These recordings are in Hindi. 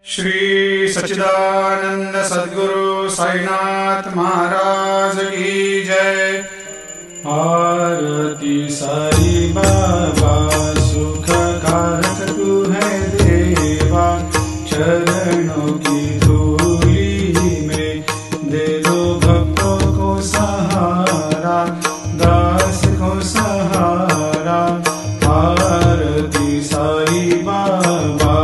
श्री सच्चिदानंद सद्गुरु साईनाथ महाराज की जय। आरती साई बाबा सुख कारक तू है देवा, चरणों की धूली में दे दो भक्तों को सहारा, दास को सहारा। आरती साई बाबा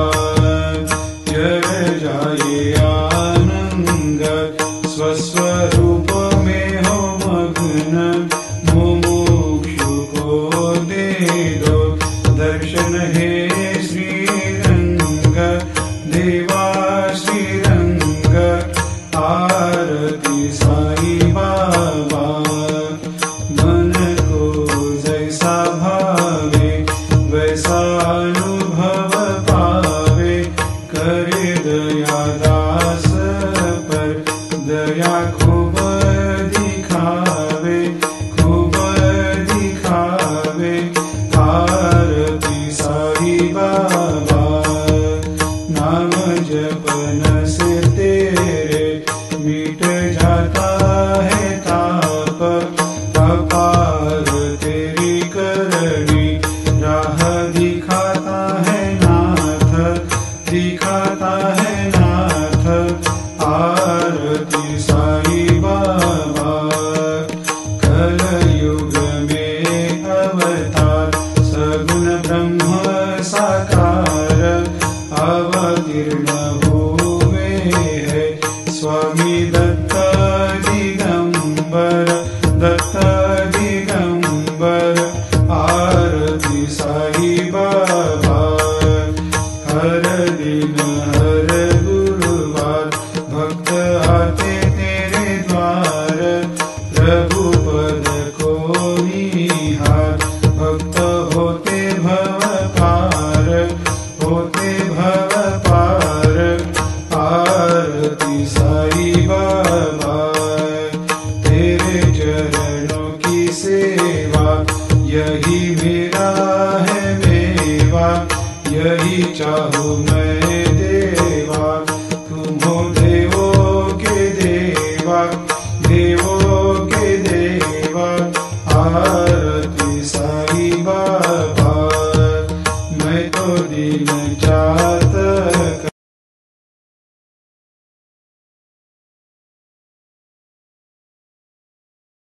जय जाए आनंद, स्वस्वरूप में हो मग्न, मुमुक्षु को दे दो दर्शन हे श्रीरंग, देवा श्रीरंग। आरती साई बाबा मन को जैसा भावे वैसा अनुभव पावे, करे दया दास पर दया खूब दिखावे, खूब दिखावे। आरती साई बाबा नाम जपन से तेरे मिट जाता है ताप, अपार तेरी करनी राह दिखाता है नाथ, दिखाता है नाथ। आरती साई बाबा कलयुग में अवतार, सगुण ब्रह्म साकार अवतीर्ण हुए है स्वामी दत्त दिगंबर, दत्त दिगंबर। आरती साई बाबा हर दिन हर गुरुवार भक्त आते तेरे द्वार, प्रभु पद को निहार, भक्त होते भव पार, होते भव पार। आरती साई बाबा तेरे चरणों की सेवा, यही मेरा है मेवा, यही चाहूँ मैं